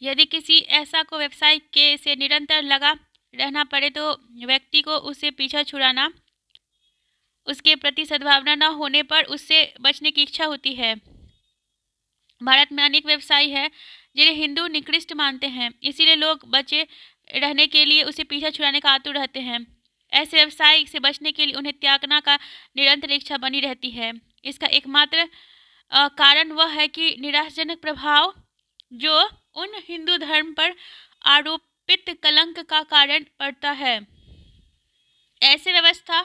यदि किसी ऐसा को व्यवसाय के से निरंतर लगा रहना पड़े तो व्यक्ति को उससे पीछा छुड़ाना, उसके प्रति सद्भावना न होने पर उससे बचने की इच्छा होती है। भारत में अनेक व्यवसायी हैं जिन्हें हिंदू निकृष्ट मानते हैं, इसीलिए लोग बचे रहने के लिए उसे पीछा छुड़ाने का आतुर रहते हैं। ऐसे व्यवसाय से बचने के लिए उन्हें त्यागना का निरंतर इच्छा बनी रहती है। इसका एकमात्र कारण वह है कि निराशाजनक प्रभाव जो उन हिंदू धर्म पर आरोपित कलंक का कारण पड़ता है। ऐसे व्यवस्था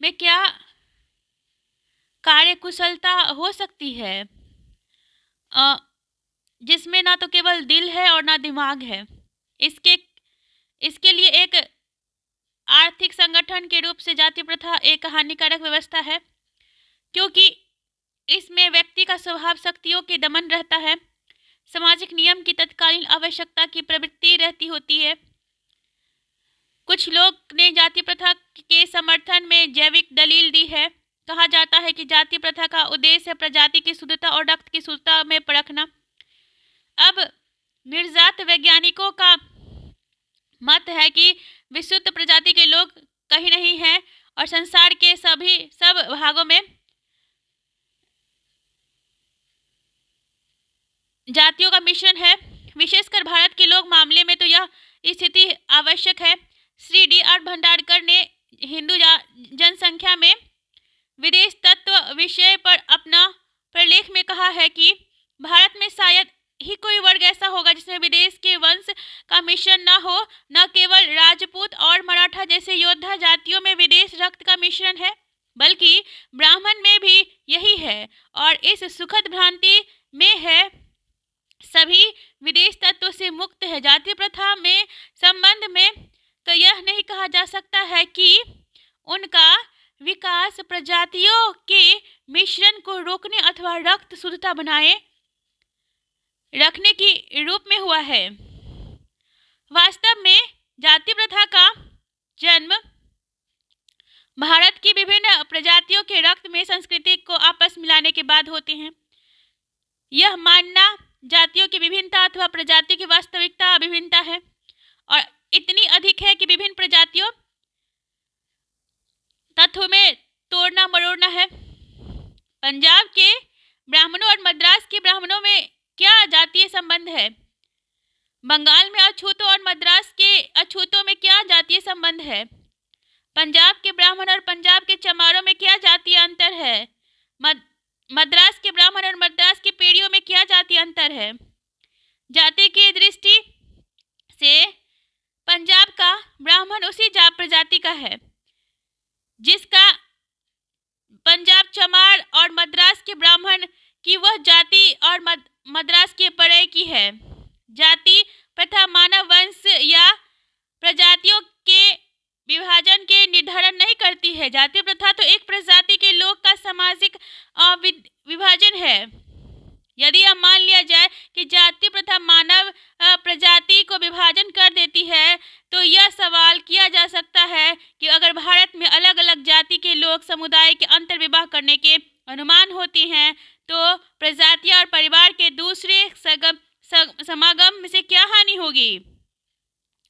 में क्या कार्यकुशलता हो सकती है जिसमें ना तो केवल दिल है और ना दिमाग है। इसके इसके लिए एक आर्थिक संगठन के रूप से जाति प्रथा एक हानिकारक व्यवस्था है, क्योंकि इसमें व्यक्ति का स्वभाव शक्तियों के दमन रहता है। सामाजिक नियम की तत्कालीन आवश्यकता की प्रवृत्ति रहती होती है। कुछ लोग ने जाति प्रथा के समर्थन में जैविक दलील दी है। कहा जाता है कि जाति प्रथा का उद्देश्य है प्रजाति की शुद्धता और रक्त की शुद्धता में परखना। अब निर्जात वैज्ञानिकों का मत है कि विशुद्ध प्रजाति के लोग कहीं नहीं हैं और संसार के सब भागों में जातियों का मिश्रण है। विशेषकर भारत के लोग मामले में तो यह स्थिति आवश्यक है। श्री D.R. भंडारकर ने हिंदू जनसंख्या में विदेश तत्व विषय पर अपना प्रलेख में कहा है कि भारत में शायद ही कोई वर्ग ऐसा होगा जिसमें विदेश के वंश का मिश्रण न हो। न केवल राजपूत और मराठा जैसे योद्धा जातियों में विदेश रक्त का मिश्रण है, बल्कि ब्राह्मण में भी यही है। और इस सुखद भ्रांति में है सभी विदेश तत्वों से मुक्त है। जाति प्रथा में संबंध में तो यह नहीं कहा जा सकता है कि उनका विकास प्रजातियों के मिश्रण को रोकने अथवा रक्त शुद्धता बनाए रखने की रूप में हुआ है। वास्तव में जाति प्रथा का जन्म भारत की विभिन्न प्रजातियों के रक्त में संस्कृति को आपस मिलाने के बाद होते हैं। यह मानना जातियों की विभिन्नता अथवा प्रजातियों की वास्तविकता विभिन्नता है और इतनी अधिक है कि विभिन्न प्रजातियों तत्व में तोड़ना मरोड़ना है। पंजाब के ब्राह्मणों और मद्रास के ब्राह्मणों में क्या जातीय संबंध है? बंगाल में अछूतों और मद्रास के अछूतों में क्या जातीय संबंध है? पंजाब के ब्राह्मण और पंजाब के चमारों में क्या जातीय अंतर है? मद्रास के ब्राह्मण और मद्रास के पेड़ियों में क्या जातीय अंतर है? जाति की दृष्टि से पंजाब का ब्राह्मण उसी प्रजाति का है जिसका पंजाब चमार और मद्रास के ब्राह्मण की वह जाति और मद्रास के परे की है। जाति प्रथा मानव वंश या प्रजातियों के विभाजन के निर्धारण नहीं करती है। जाति प्रथा तो एक प्रजाति के लोग का सामाजिक विभाजन है। यदि यह मान लिया जाए कि जाति प्रथा मानव प्रजाति को विभाजन कर देती है, तो यह सवाल किया जा सकता है कि अगर भारत में अलग अलग जाति के लोग समुदाय के अंतर विवाह करने के अनुमान होती हैं, तो प्रजातियां और परिवार के दूसरे समागम से क्या हानि होगी?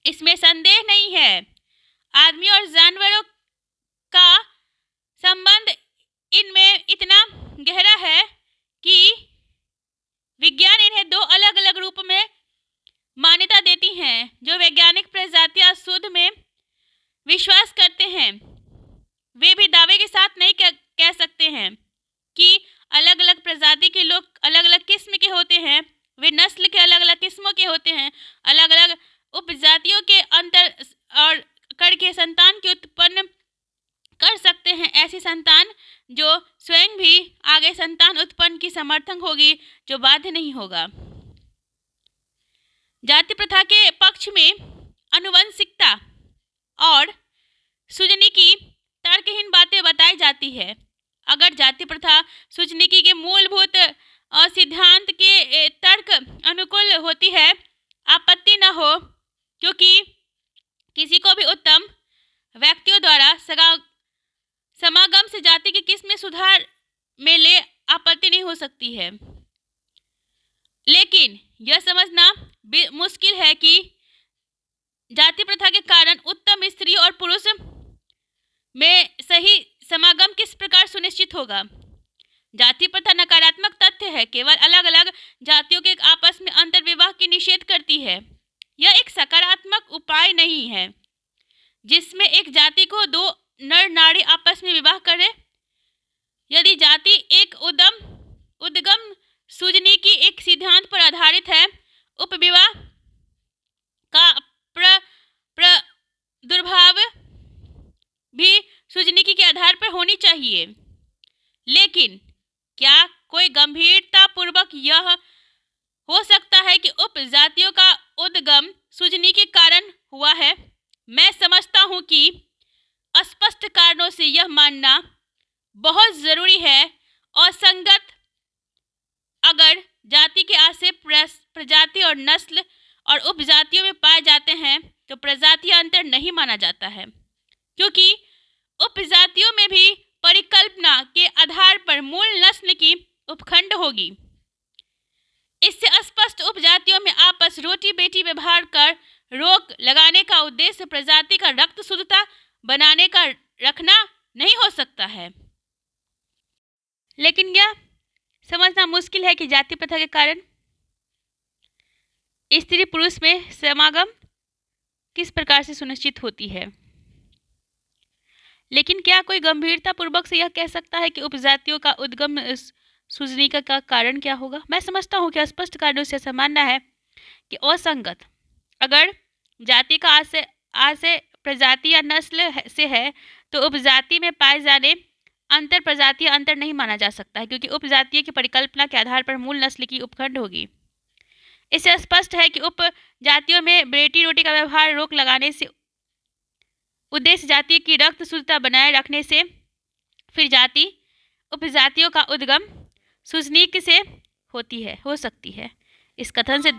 इसमें संदेह नहीं है। आदमी और जानवरों का संबंध इनमें इतना गहरा है कि विज्ञान इन्हें दो अलग अलग रूप में मान्यता देती हैं। जो वैज्ञानिक प्रजातियां शुद्ध में विश्वास करते हैं, वे भी दावे के साथ नहीं कह सकते हैं कि अलग अलग प्रजाति के लोग अलग अलग किस्म के होते हैं। वे नस्ल के अलग अलग किस्मों के होते हैं, अलग अलग उपजातियों के अंतर और करके संतान के उत्पन्न कर सकते हैं। ऐसी संतान जो स्वयं भी आगे संतान उत्पन्न की समर्थक होगी, जो बाध्य नहीं होगा। जाति प्रथा के पक्ष में आनुवंशिकता और सुजनिकी तर्कहीन बातें बताई जाती है। अगर जाति प्रथा सुजनिकी के मूलभूत सिद्धांत के तर्क अनुकूल होती है, आपत्ति न हो, क्योंकि किसी को भी उत्तम व्यक्तियों द्वारा समागम से जाति की किस्म में सुधार में आपत्ति नहीं हो सकती है। लेकिन यह समझना मुश्किल है कि जाति प्रथा के कारण उत्तम स्त्री और पुरुष में सही समागम किस प्रकार सुनिश्चित होगा। जाति प्रथा नकारात्मक तथ्य है, केवल अलग अलग जातियों के आपस में अंतर विवाह की निषेध करती है। यह एक सकारात्मक उपाय नहीं है जिसमें एक जाति को दो नर नारी आपस में विवाह करे। यदि जाति एक उद्गम सूजनी की एक सिद्धांत पर आधारित है, उपविवाह का दुर्भाव भी सूजनिकी के आधार पर होनी चाहिए। लेकिन क्या कोई गंभीरता पूर्वक यह हो सकता है कि उपजातियों का उद्गम सूजनी के कारण हुआ है? मैं समझता हूं कि अस्पष्ट कारणों से यह मानना बहुत जरूरी है और संगत। अगर जाति के आशय प्रजाति और नस्ल और उपजातियों में पाए जाते हैं तो प्रजातीय अंतर नहीं माना जाता है, क्योंकि उपजातियों में भी परिकल्पना के आधार पर मूल नस्ल की उपखंड होगी। इससे स्पष्ट उपजातियों में आपस रोटी बेटी व्यवहार कर रोक लगाने का उद्देश्य प्रजाति का रक्त शुद्धता बनाने का रखना नहीं हो सकता है। लेकिन यह समझना मुश्किल है कि जाति प्रथा के कारण स्त्री पुरुष में समागम किस प्रकार से सुनिश्चित होती है। लेकिन क्या कोई गंभीरता पूर्वक से यह कह सकता है कि उपजातियों का उद्गम सूजनी का कारण क्या होगा? मैं समझता हूँ कि स्पष्ट कारणों से ऐसा मानना है कि असंगत। अगर जाति का आशय प्रजाति या नस्ल से है तो उपजाति में पाए जाने अंतर प्रजातीय अंतर नहीं माना जा सकता है, क्योंकि उपजातीय की परिकल्पना के आधार पर मूल नस्ल की उपखंड होगी। इससे स्पष्ट है कि उपजातियों में बेटी रोटी का व्यवहार रोक लगाने से उद्देश्य जाति की रक्त शुद्धता बनाए रखने से फिर जाति उपजातियों का उद्गम सूजनीक से हो सकती है। इस कथन से